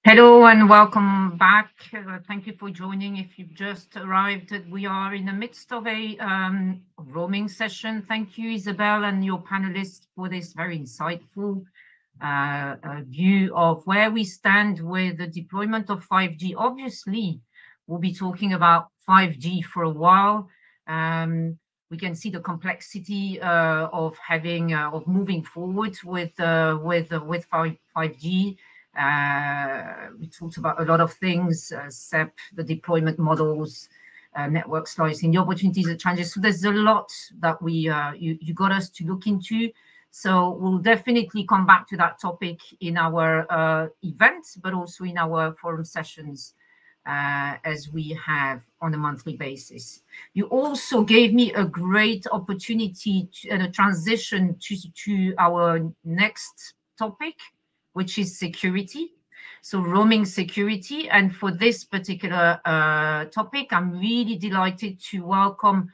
Hello and welcome back. Thank you for joining. If you've just arrived, we are in the midst of a roaming session. Thank you, Isabel, and your panelists for this very insightful view of where we stand with the deployment of 5G. Obviously, we'll be talking about 5G for a while. We can see the complexity of having of moving forward with 5G. We talked about a lot of things, SEP, the deployment models, network slicing, the opportunities, the challenges. So there's a lot that you got us to look into. So we'll definitely come back to that topic in our events, but also in our forum sessions as we have on a monthly basis. You also gave me a great opportunity and a transition to our next topic, which is security. So roaming security. And for this particular topic, I'm really delighted to welcome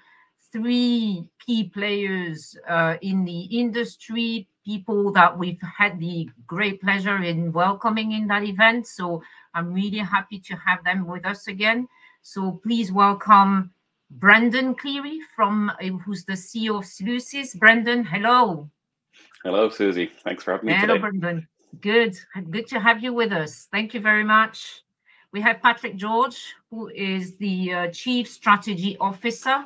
three key players in the industry, people that we've had the great pleasure in welcoming in that event. So I'm really happy to have them with us again. So please welcome Brendan Cleary, who's the CEO of Celucis. Brendan, hello. Hello, Susie. Thanks for having me today. Hello, Brendan. Good to have you with us. Thank you very much. We have Patrick George, who is the Chief Strategy Officer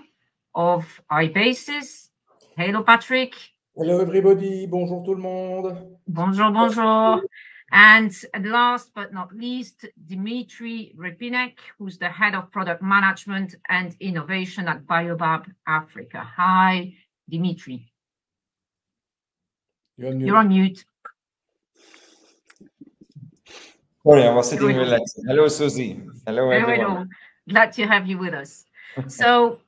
of iBasis. Hello, Patrick. Hello, everybody. Bonjour tout le monde. Bonjour, bonjour. And last but not least, Dimitri Repinek, who's the Head of Product Management and Innovation at Baobab Africa. Hi, Dimitri. You're on mute. Sorry, I was sitting relaxed. Hello, Susie. Hello, everyone. Hello. Glad to have you with us. So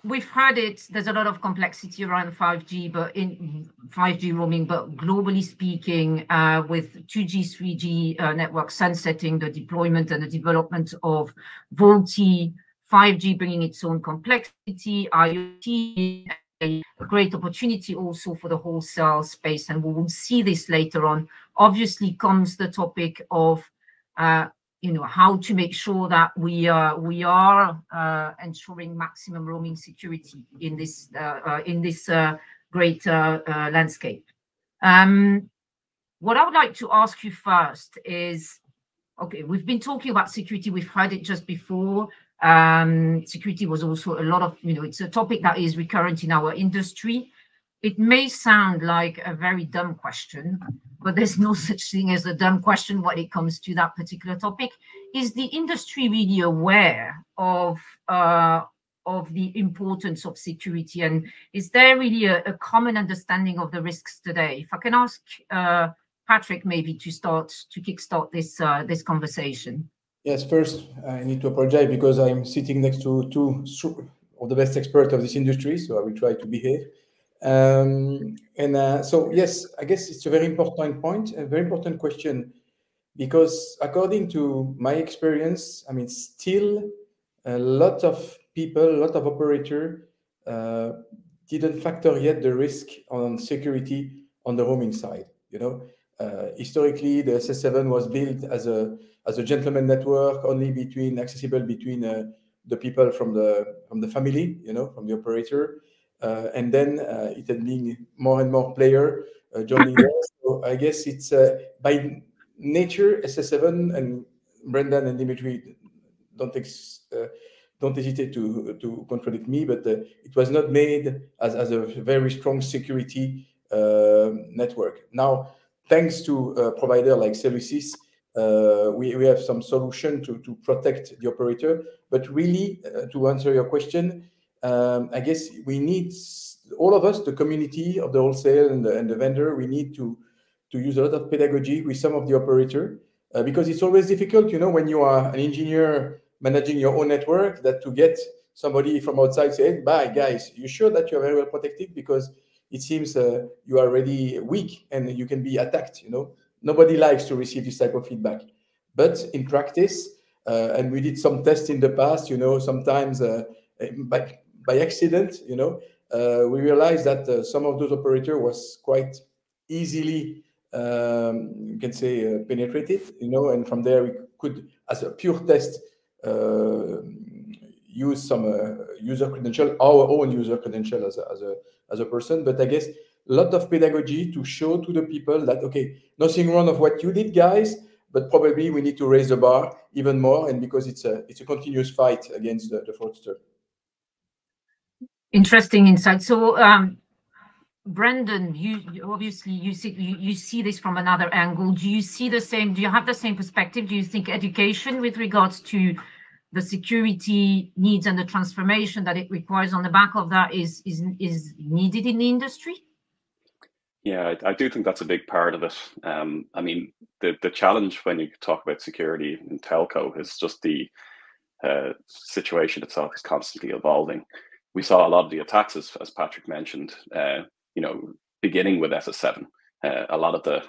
we've heard it. There's a lot of complexity around 5G, but in 5G roaming, but globally speaking, with 2G, 3G network sunsetting, the deployment and the development of VoLTE, 5G bringing its own complexity, IoT, a great opportunity also for the wholesale space, and we will see this later on. Obviously comes the topic of how to make sure that we are ensuring maximum roaming security in this great landscape. What I would like to ask you first is, okay, we've been talking about security. We've heard it just before. Security was also a lot of, it's a topic that is recurrent in our industry. It may sound like a very dumb question, but there's no such thing as a dumb question when it comes to that particular topic. Is the industry really aware of the importance of security? And is there really a common understanding of the risks today? If I can ask Patrick maybe to kickstart this conversation. Yes, first, I need to apologize because I'm sitting next to two of the best experts of this industry, so I will try to behave. So, yes, I guess it's a very important point, a very important question, because according to my experience, I mean, still a lot of people, a lot of operators didn't factor yet the risk on security on the roaming side. Historically, the SS7 was built as a gentleman network, only accessible between the people from the family, from the operator, and then it had been more and more player joining us. So I guess it's by nature SS7, and Brendan and Dimitri don't hesitate to contradict me, but it was not made as a very strong security network. Now, thanks to a provider like Celucis, we have some solution to protect the operator. But really, to answer your question, I guess we need, all of us, the community of the wholesale and the vendor, we need to use a lot of pedagogy with some of the operator, because it's always difficult, when you are an engineer managing your own network, that to get somebody from outside say, "Bye, guys, you sure that you're very well protected? Because it seems you are already weak and you can be attacked." Nobody likes to receive this type of feedback. But in practice, and we did some tests in the past, sometimes by accident, we realized that some of those operators was quite easily you can say, penetrated, and from there we could, as a pure test, use some user credential, our own user credential as a person. But I guess a lot of pedagogy to show to the people that, okay, nothing wrong of what you did, guys, but probably we need to raise the bar even more, and because it's a continuous fight against the fraudster. Interesting insight. So, Brendan, you obviously you see this from another angle. Do you see the same? Do you have the same perspective? Do you think education with regards to the security needs and the transformation that it requires on the back of that is needed in the industry? Yeah, I do think that's a big part of it. I mean, the challenge when you talk about security in telco is just the situation itself is constantly evolving. We saw a lot of the attacks, as Patrick mentioned, beginning with SS7. A lot of the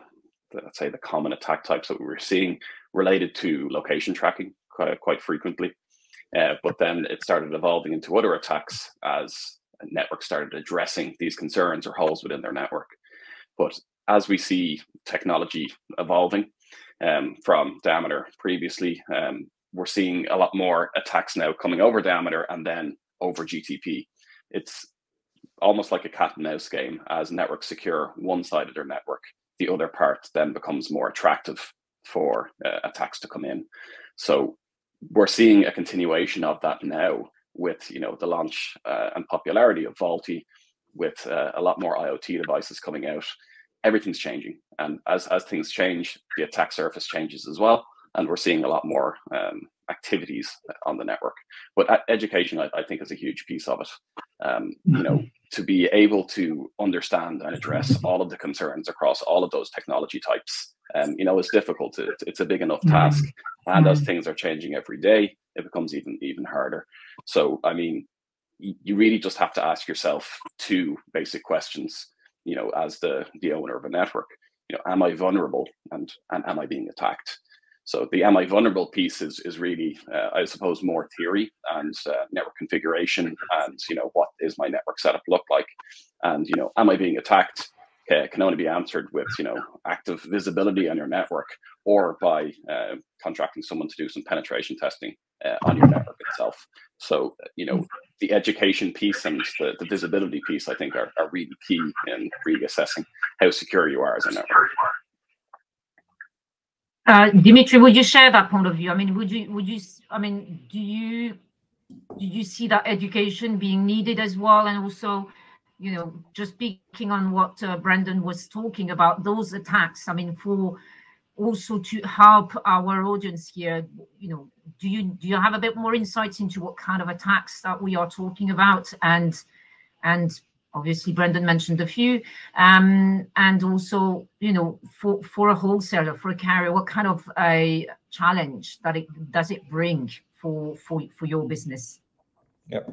let's say the common attack types that we were seeing related to location tracking quite frequently. But then it started evolving into other attacks as networks started addressing these concerns or holes within their network. But as we see technology evolving from Diameter previously, we're seeing a lot more attacks now coming over Diameter and then over GTP. It's almost like a cat and mouse game. As networks secure one side of their network, the other part then becomes more attractive for attacks to come in. So we're seeing a continuation of that now with the launch and popularity of VaultE, with a lot more IoT devices coming out. Everything's changing, and as things change, the attack surface changes as well, and we're seeing a lot more activities on the network. But education, I think, is a huge piece of it. To be able to understand and address all of the concerns across all of those technology types, is difficult. It's a big enough task, and as things are changing every day, it becomes even harder. So, I mean, you really just have to ask yourself two basic questions. As the owner of a network, am I vulnerable and am I being attacked? So the am I vulnerable piece is really, I suppose, more theory and network configuration and, what is my network setup look like? And, am I being attacked? Can only be answered with, active visibility on your network or by contracting someone to do some penetration testing on your network itself. So, the education piece and the visibility piece, I think, are really key in really assessing how secure you are as a network. Dimitri, would you share that point of view? I mean, do you see that education being needed as well? And also, just speaking on what Brendan was talking about, those attacks, I mean, for also to help our audience here, do you have a bit more insights into what kind of attacks that we are talking about? And obviously Brendan mentioned a few, and also, for a wholesaler, for a carrier, what kind of a challenge does it bring for your business? Yep.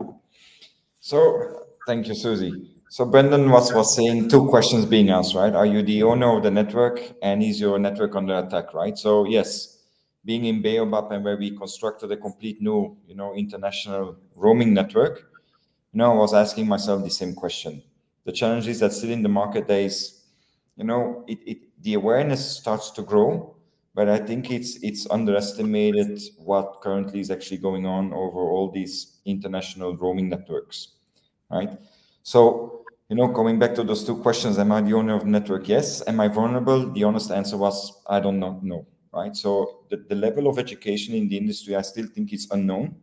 So thank you, Susie. So Brendan was saying two questions being asked, right? Are you the owner of the network, and is your network under attack, right? So yes, being in Baobab, and where we constructed a complete new, international roaming network, I was asking myself the same question. The challenge is that still in the market there is, the awareness starts to grow, but I think it's underestimated what currently is actually going on over all these international roaming networks, right? So, coming back to those two questions, am I the owner of the network? Yes. Am I vulnerable? The honest answer was, I don't know, right? So the level of education in the industry, I still think it's unknown.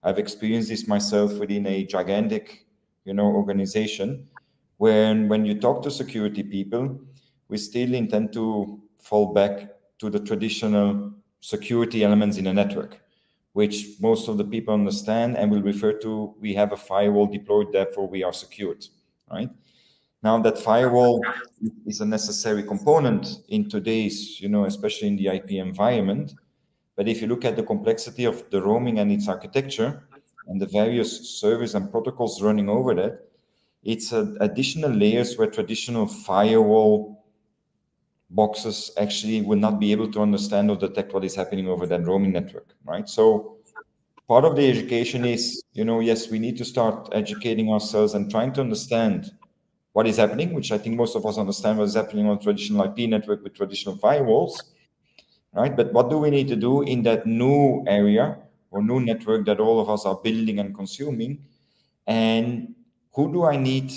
I've experienced this myself within a gigantic, organization, when you talk to security people, we still intend to fall back to the traditional security elements in a network, which most of the people understand and will refer to, we have a firewall deployed, therefore we are secured, right? Now that firewall is a necessary component in today's, especially in the IP environment. But if you look at the complexity of the roaming and its architecture and the various service and protocols running over that, it's additional layers where traditional firewall boxes actually will not be able to understand or detect what is happening over that roaming network, right? So part of the education is, yes, we need to start educating ourselves and trying to understand what is happening, which I think most of us understand what is happening on traditional IP network with traditional firewalls, right? But what do we need to do in that new area or new network that all of us are building and consuming? And who do I need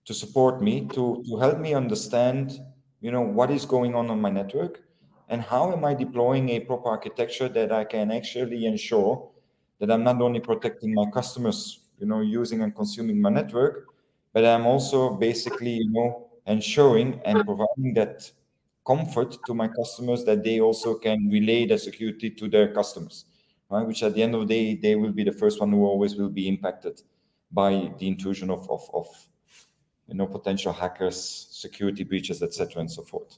to support me, to help me understand, what is going on my network, and how am I deploying a proper architecture that I can actually ensure that I'm not only protecting my customers, using and consuming my network, but I'm also basically, ensuring and providing that comfort to my customers that they also can relay the security to their customers, right? Which at the end of the day, they will be the first one who always will be impacted by the intrusion of potential hackers, security breaches, etc., and so forth.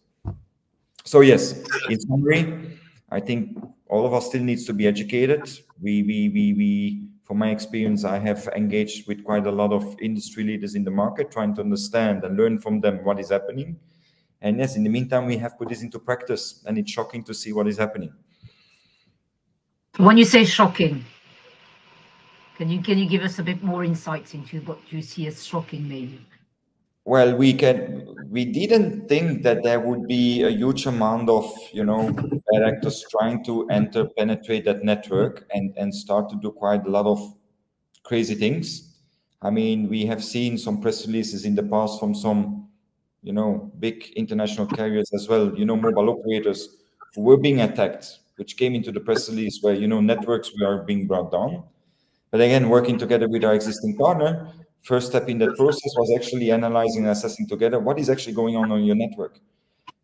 So yes, in summary, I think all of us still needs to be educated. We from my experience, I have engaged with quite a lot of industry leaders in the market, trying to understand and learn from them what is happening. And yes, in the meantime, we have put this into practice, and it's shocking to see what is happening. When you say shocking, can you give us a bit more insight into what you see as shocking, maybe? Well, we didn't think that there would be a huge amount of, bad actors trying to penetrate that network and start to do quite a lot of crazy things. I mean, we have seen some press releases in the past from some, big international carriers as well, mobile operators who were being attacked, which came into the press release where, networks were being brought down. But again, working together with our existing partner, first step in that process was actually analyzing and assessing together what is actually going on your network,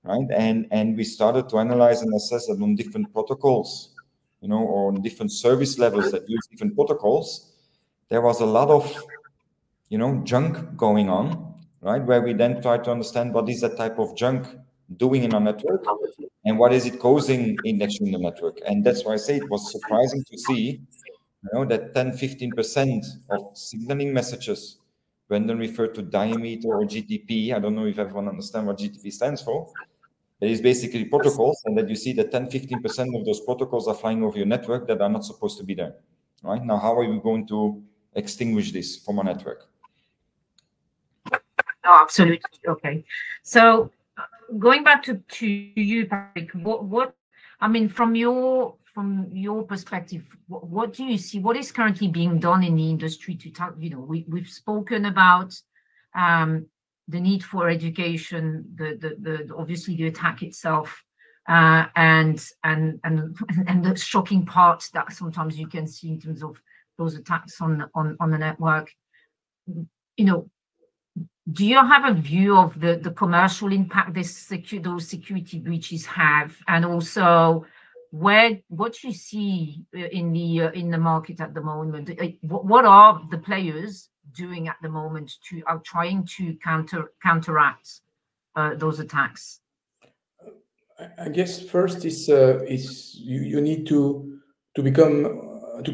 right? And we started to analyze and assess it on different protocols, or on different service levels that use different protocols. There was a lot of, junk going on, right? Where we then try to understand what is that type of junk doing in our network and what is it causing in the network. And that's why I say it was surprising to see that 10-15% of signaling messages, Brendan referred to diameter or GTP. I don't know if everyone understands what GTP stands for. It is basically protocols, and that you see that 10-15% of those protocols are flying over your network that are not supposed to be there. Right now, how are we going to extinguish this from our network? Oh, absolutely. Okay. So going back to you, Patrick, what I mean, from your perspective, what do you see? What is currently being done in the industry to talk? We've spoken about the need for education, the obviously the attack itself, and the shocking part that sometimes you can see in terms of those attacks on the network. Do you have a view of the commercial impact those security breaches have, and also what you see in the market at the moment? What are the players doing at the moment trying to counteract those attacks? I guess first is you need to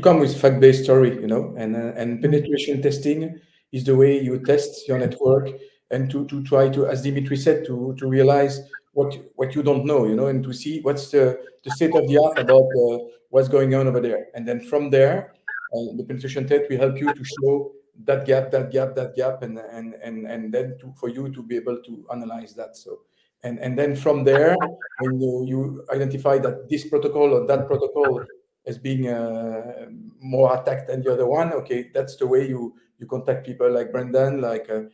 come with fact-based story, and penetration testing is the way you test your network, and to try to, as Dimitri said, to realize what you don't know, and to see what's the state of the art about what's going on over there. And then from there, the penetration test will help you to show that gap, and then for you to be able to analyze that. So, and then from there, when you identify that this protocol or that protocol as being more attacked than the other one, okay, that's the way you contact people like Brendan, like and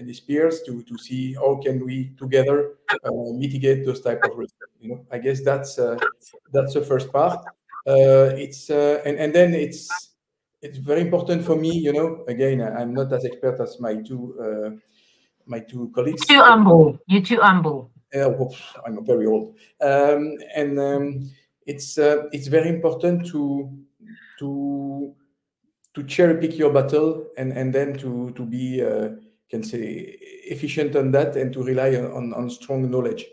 his peers to see how can we together mitigate those type of risks. I guess that's the first part. And then it's very important for me. Again, I'm not as expert as my two colleagues. You're too humble. I'm very old, and it's very important to cherry pick your battle and then to be can say efficient on that, and to rely on strong knowledge,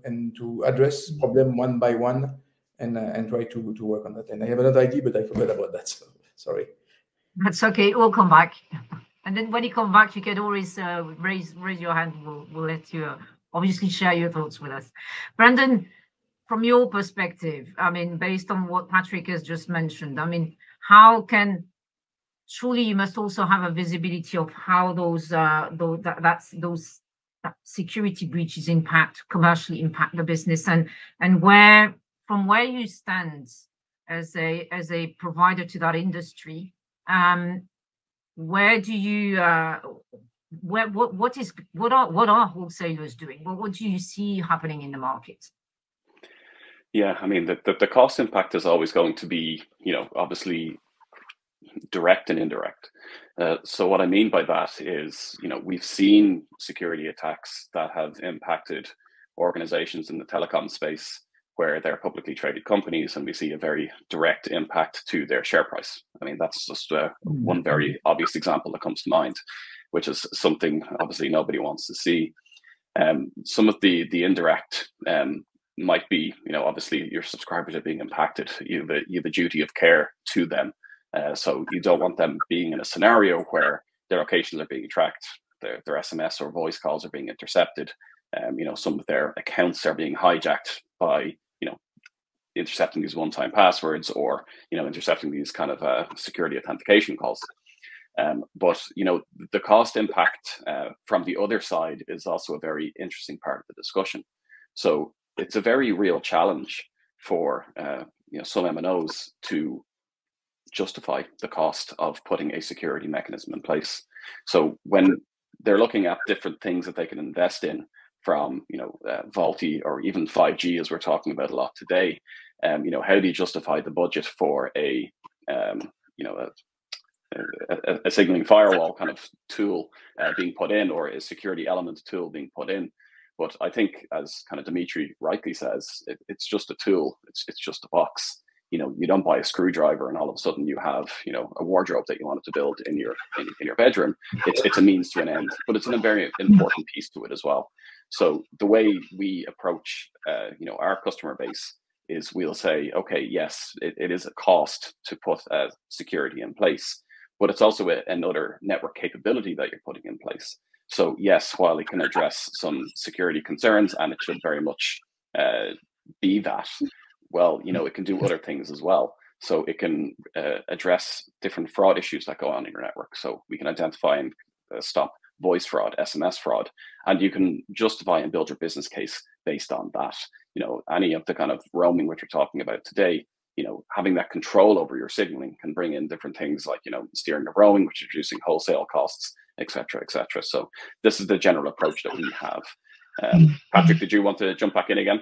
and to address problem one by one, and try to work on that. And I have another idea, but I forgot about that. So sorry. That's okay. We'll come back. And then when you come back, you can always raise your hand. We'll let you obviously share your thoughts with us. Brendan, from your perspective, I mean, based on what Patrick has just mentioned, I mean, how can surely you must also have a visibility of how those security breaches commercially impact the business, and from where you stand as a provider to that industry. Where do you what are wholesalers doing? What do you see happening in the market? Yeah, I mean, the cost impact is always going to be, obviously direct and indirect. So what I mean by that is, we've seen security attacks that have impacted organizations in the telecom space where they're publicly traded companies, and we see a very direct impact to their share price. I mean, that's just one very obvious example that comes to mind, which is something obviously nobody wants to see. Some of the indirect might be, obviously your subscribers are being impacted. You have a duty of care to them. So you don't want them being in a scenario where their locations are being tracked, their SMS or voice calls are being intercepted. Some of their accounts are being hijacked by, intercepting these one-time passwords, or, intercepting these kind of security authentication calls. But, the cost impact from the other side is also a very interesting part of the discussion. So it's a very real challenge for, some MNOs to justify the cost of putting a security mechanism in place. So when they're looking at different things that they can invest in, from VoLTE or even 5G, as we're talking about a lot today, how do you justify the budget for a signaling firewall kind of tool being put in, or a security element tool being put in? But I think, as kind of Dimitri rightly says, it's just a tool. It's just a box. You don't buy a screwdriver and all of a sudden you have, a wardrobe that you wanted to build in your bedroom. It's a means to an end, but it's a very important piece to it as well. So the way we approach, our customer base is, we'll say, okay, yes, it is a cost to put security in place, but it's also another network capability that you're putting in place. So yes, while it can address some security concerns, and it should very much be that, well, it can do other things as well. So it can address different fraud issues that go on in your network. So we can identify and stop voice fraud, SMS fraud, and you can justify and build your business case based on that. Any of the kind of roaming which we're talking about today, having that control over your signaling can bring in different things like, steering of roaming, which is reducing wholesale costs, etc., etc. So this is the general approach that we have. Patrick, did you want to jump back in again?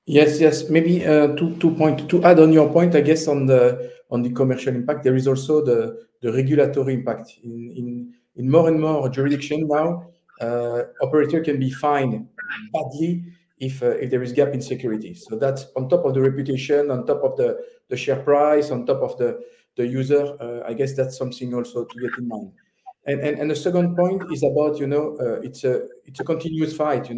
Yes. Maybe 2 points to add on your point. I guess on the commercial impact, there is also the regulatory impact. In more and more jurisdiction now, operator can be fined badly if there is gap in security. So that's on top of the reputation, on top of the share price, on top of the user. I guess that's something also to get in mind. And the second point is about, it's a continuous fight,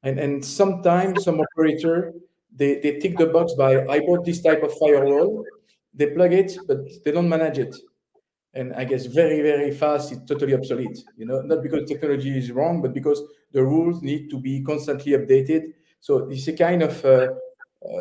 and sometimes some operator, they tick the box by, I bought this type of firewall, they plug it, but they don't manage it. And I guess very, very fast, it's totally obsolete, not because technology is wrong, but because the rules need to be constantly updated. So it's a kind of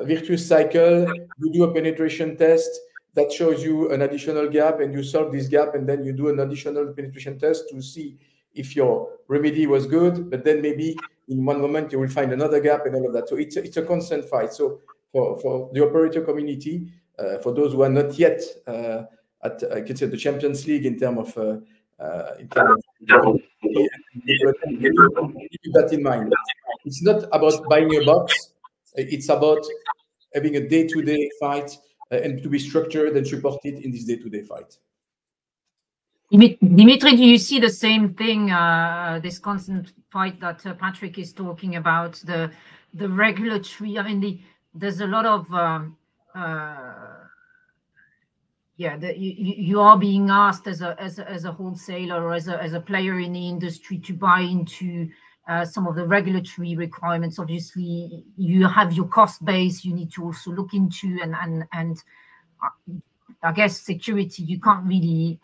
virtuous cycle. You do a penetration test that shows you an additional gap, and you solve this gap, and then you do an additional penetration test to see if your remedy was good, but then maybe in one moment you will find another gap and all of that. So it's a constant fight. So for the operator community, for those who are not yet at, I could say, the Champions League in terms of keep that in mind. It's not about buying a box. It's about having a day-to-day fight and to be structured and supported in this day-to-day fight. Dimitri, do you see the same thing, this constant fight that Patrick is talking about, the regulatory? I mean, there's a lot of you are being asked as a wholesaler or as a player in the industry to buy into some of the regulatory requirements. Obviously, you have your cost base you need to also look into, and I guess security, you can't really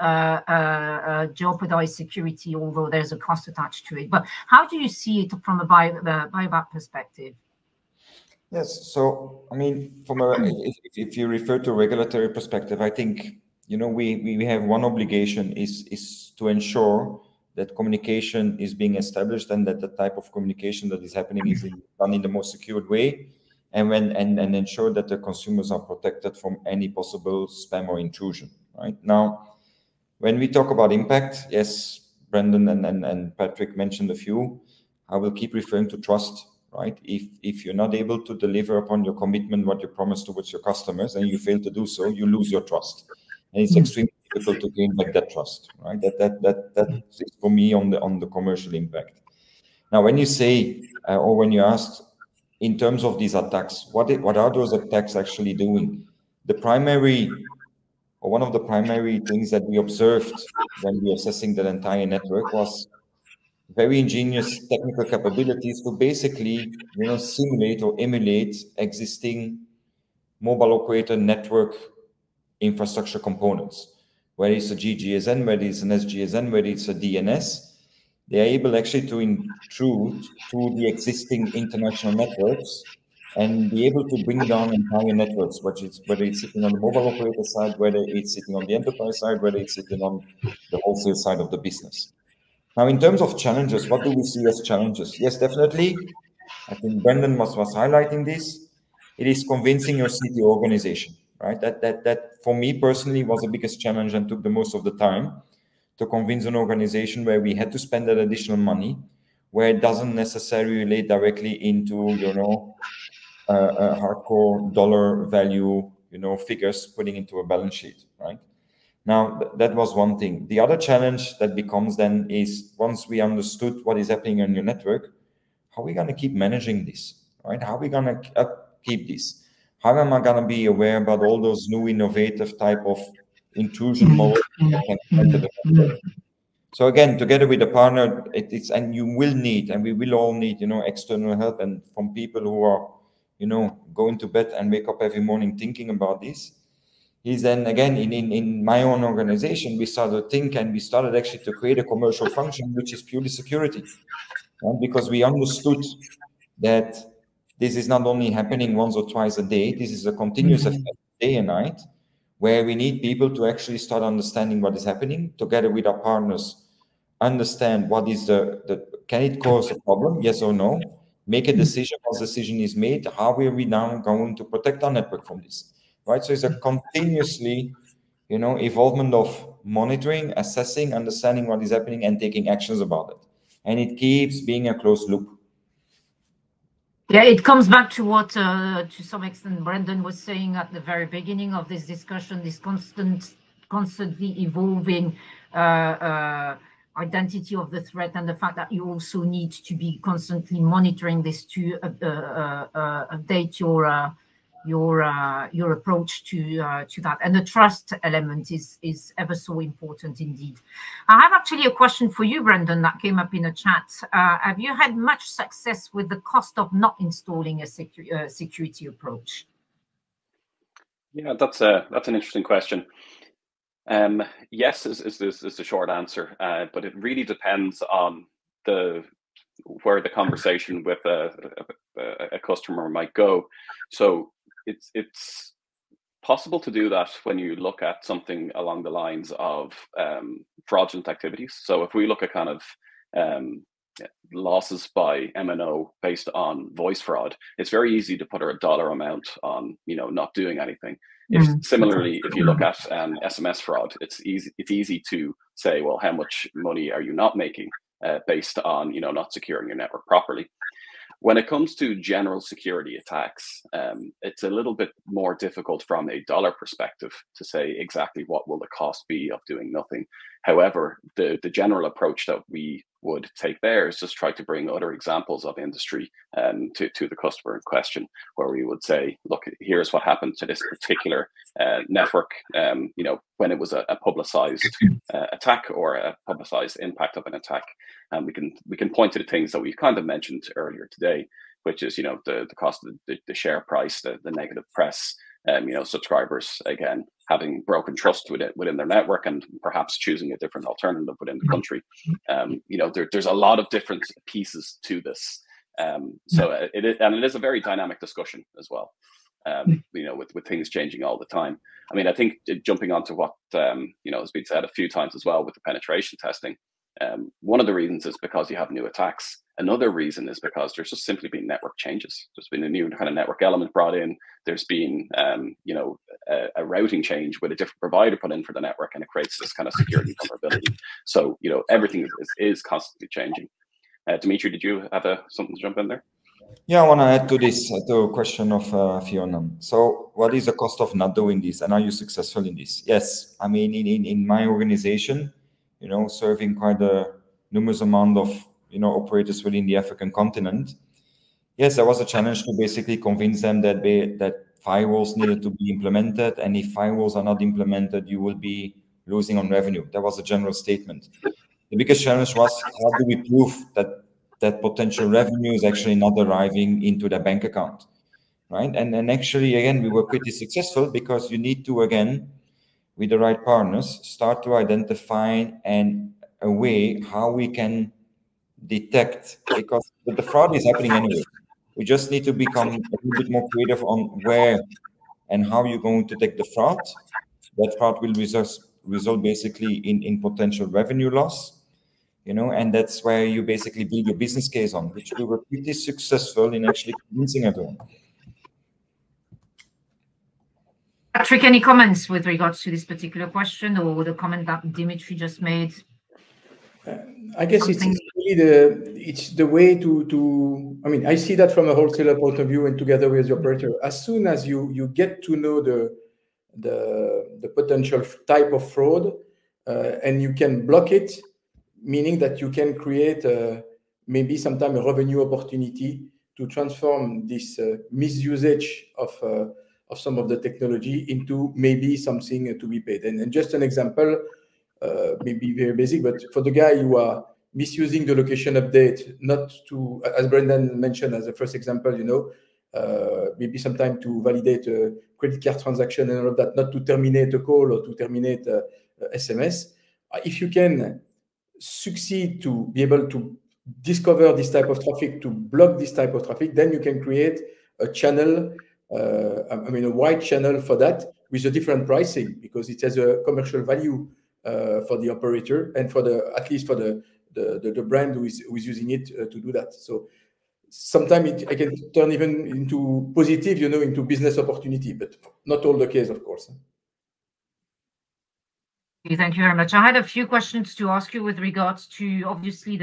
jeopardize security, although there's a cost attached to it. But how do you see it from a buyback perspective? Yes, so I mean, if you refer to regulatory perspective, I think we have one obligation is to ensure that communication is being established and that the type of communication that is happening is done in the most secured way, and ensure that the consumers are protected from any possible spam or intrusion. Right now, when we talk about impact, yes, Brendan and Patrick mentioned a few. I will keep referring to trust. Right? If you're not able to deliver upon your commitment, what you promised towards your customers, and you fail to do so, you lose your trust, and it's extremely difficult to gain back that trust. Right? That is for me on the commercial impact. Now, when you say or when you ask in terms of these attacks, what are those attacks actually doing? The primary or one of the primary things that we observed when we were assessing that entire network was very ingenious technical capabilities to basically, simulate or emulate existing mobile operator network infrastructure components. Whether it's a GGSN, whether it's an SGSN, whether it's a DNS, they are able actually to intrude to the existing international networks and be able to bring down entire networks, whether it's sitting on the mobile operator side, whether it's sitting on the enterprise side, whether it's sitting on the wholesale side of the business. Now, in terms of challenges, what do we see as challenges? Yes, definitely. I think Brendan was highlighting this. It is convincing your CTO organization, right? That for me personally was the biggest challenge and took the most of the time to convince an organization where we had to spend that additional money, where it doesn't necessarily relate directly into, hardcore dollar value, figures putting into a balance sheet, right? Now, that was one thing. The other challenge that becomes then is once we understood what is happening on your network, how are we going to keep managing this, right? How are we going to keep this? How am I going to be aware about all those new innovative type of intrusion models that can enter the network? So again, together with a partner, and you will need, and we will all need, external help and from people who are, going to bed and wake up every morning thinking about this. Is then again in my own organization, we started to think and we started actually to create a commercial function which is purely security, and because we understood that this is not only happening once or twice a day, this is a continuous effect day and night, where we need people to actually start understanding what is happening together with our partners, understand what is can it cause a problem, yes or no, make a decision. Once the decision is made, how are we now going to protect our network from this? Right, so it's a continuously, evolvement of monitoring, assessing, understanding what is happening, and taking actions about it. And it keeps being a closed loop. Yeah, it comes back to what, to some extent, Brendan was saying at the very beginning of this discussion: this constantly evolving identity of the threat, and the fact that you also need to be constantly monitoring this to update your approach to that, and the trust element is ever so important indeed. I have actually a question for you, Brendan, that came up in a chat. Have you had much success with the cost of not installing a security approach? Yeah, that's an interesting question. Yes is the short answer, but it really depends on where the conversation with a customer might go. So it's possible to do that when you look at something along the lines of fraudulent activities. So if we look at kind of losses by MNO based on voice fraud, it's very easy to put a dollar amount on, not doing anything. Similarly, if you look at SMS fraud, it's easy to say, well, how much money are you not making based on, not securing your network properly. When it comes to general security attacks, it's a little bit more difficult from a dollar perspective to say exactly what will the cost be of doing nothing. However, the general approach that we would take there is just try to bring other examples of industry to the customer in question, where we would say, look, here's what happened to this particular network, when it was a publicized attack or a publicized impact of an attack. And we can point to the things that we kind of mentioned earlier today, which is, the cost of the share price, the negative press, subscribers, again, having broken trust within their network and perhaps choosing a different alternative within the country. There's a lot of different pieces to this. So it is a very dynamic discussion as well. you know, with things changing all the time. I mean, I think jumping onto what you know, has been said a few times as well with the penetration testing. One of the reasons is because you have new attacks. Another reason is because there's just simply been network changes. There's been a new kind of network element brought in. There's been, you know, a routing change with a different provider put in for the network, and it creates this kind of security vulnerability. So, you know, everything is constantly changing. Dimitri, did you have something to jump in there? Yeah, I want to add to this, to a question of Fiona. So what is the cost of not doing this, and are you successful in this? Yes, I mean, in my organization, you know, serving quite a numerous amount of, you know, operators within the African continent. Yes, there was a challenge to basically convince them that that firewalls needed to be implemented, and if firewalls are not implemented, you will be losing on revenue. That was a general statement. The biggest challenge was, how do we prove that potential revenue is actually not arriving into their bank account, right? And actually, again, we were pretty successful, because you need to, again, with the right partners, start to identify a way how we can detect, because the fraud is happening anyway. We just need to become a little bit more creative on where and how you're going to detect the fraud. That fraud will result basically in potential revenue loss, you know, and that's where you basically build your business case on, which we were pretty successful in actually convincing everyone. Patrick, any comments with regards to this particular question, or the comment that Dimitri just made? I guess it's really the way to. I mean, I see that from a wholesaler point of view, and together with the operator. As soon as you get to know the potential type of fraud, and you can block it, meaning that you can create maybe sometime a revenue opportunity to transform this misusage of some of the technology into maybe something to be paid. And just an example, maybe very basic, but for the guy who are misusing the location update, not to, as Brendan mentioned as a first example, you know, maybe sometime to validate a credit card transaction and all of that, not to terminate a call or to terminate a SMS. If you can succeed to be able to discover this type of traffic, to block this type of traffic, then you can create a channel, I mean, a wide channel for that with a different pricing, because it has a commercial value for the operator and for at least for the brand who is using it to do that. So sometimes I can turn even into positive, you know, into business opportunity, but not all the case, of course. Thank you very much. I had a few questions to ask you with regards to, obviously,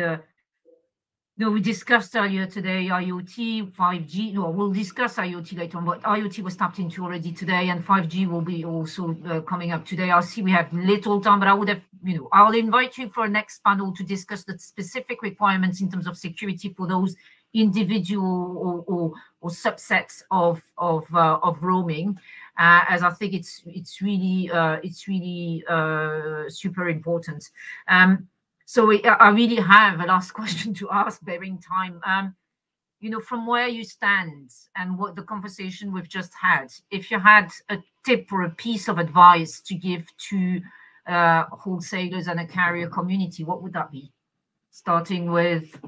we discussed earlier today IoT, 5G. No, we'll discuss IoT later on, but IoT was tapped into already today, and 5G will be also coming up today. I see we have little time, but I would have, you know, I'll invite you for a next panel to discuss the specific requirements in terms of security for those individual or subsets of roaming, as I think it's really super important. So I really have a last question to ask, bearing time. You know, from where you stand and what the conversation we've just had, if you had a tip or a piece of advice to give to wholesalers and a carrier community, what would that be? Starting with,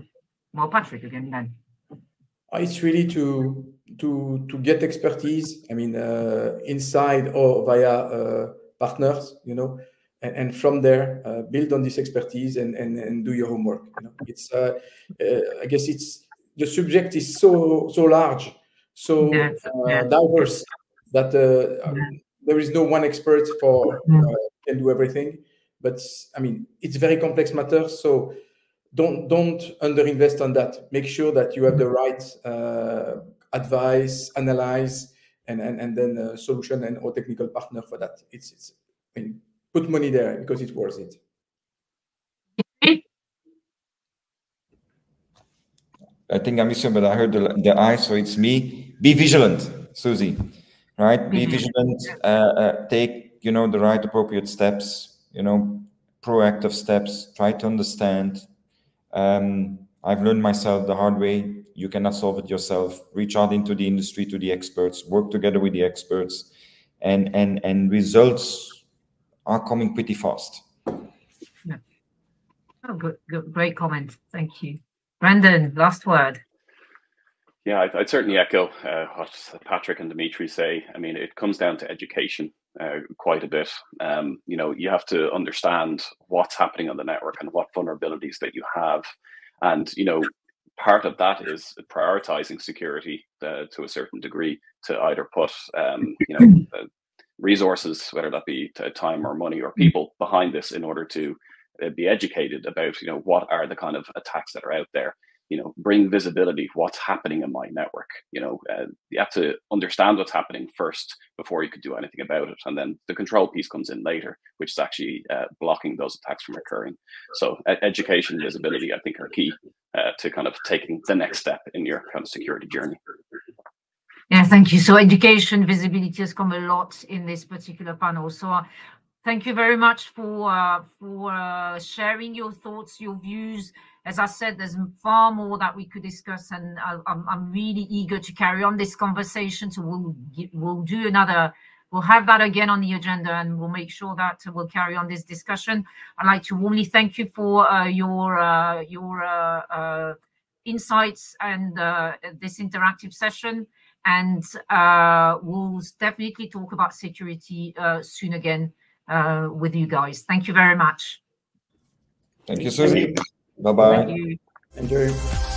well, Patrick again then. It's really to get expertise. I mean, inside or via partners, you know. And from there, build on this expertise and do your homework. You know, it's I guess it's the subject is so large, so diverse that there is no one expert for can do everything. But I mean, it's very complex matter. So don't underinvest on that. Make sure that you have the right advice, analyze, and then a solution and or technical partner for that. It's I mean, put money there because it's worth it. I think I missed you, but I heard the I, so it's me. Be vigilant, Susie, right? Be vigilant. Take, you know, the right appropriate steps, you know, proactive steps. Try to understand. I've learned myself the hard way. You cannot solve it yourself. Reach out into the industry, to the experts. Work together with the experts, and results are coming pretty fast. Yeah. Oh, good, great comment. Thank you, Brendan. Last word. Yeah, I'd certainly echo what Patrick and Dimitri say. I mean, it comes down to education quite a bit. You know, you have to understand what's happening on the network and what vulnerabilities that you have. And, you know, part of that is prioritizing security to a certain degree, to either put, you know, resources, whether that be time or money or people behind this, in order to be educated about, you know, what are the kind of attacks that are out there. You know, bring visibility, what's happening in my network. You know, you have to understand what's happening first before you could do anything about it. And then the control piece comes in later, which is actually blocking those attacks from occurring. So education and visibility, I think, are key to kind of taking the next step in your kind of security journey. Yeah, thank you. So education, visibility has come a lot in this particular panel. So thank you very much for sharing your thoughts, your views. As I said, there's far more that we could discuss, and I'm really eager to carry on this conversation. So we'll do another. We'll have that again on the agenda, and we'll make sure that we'll carry on this discussion. I'd like to warmly thank you for your insights and this interactive session. And we'll definitely talk about security soon again with you guys. Thank you very much. Thank you, Susie. Bye-bye. Thank you. Enjoy.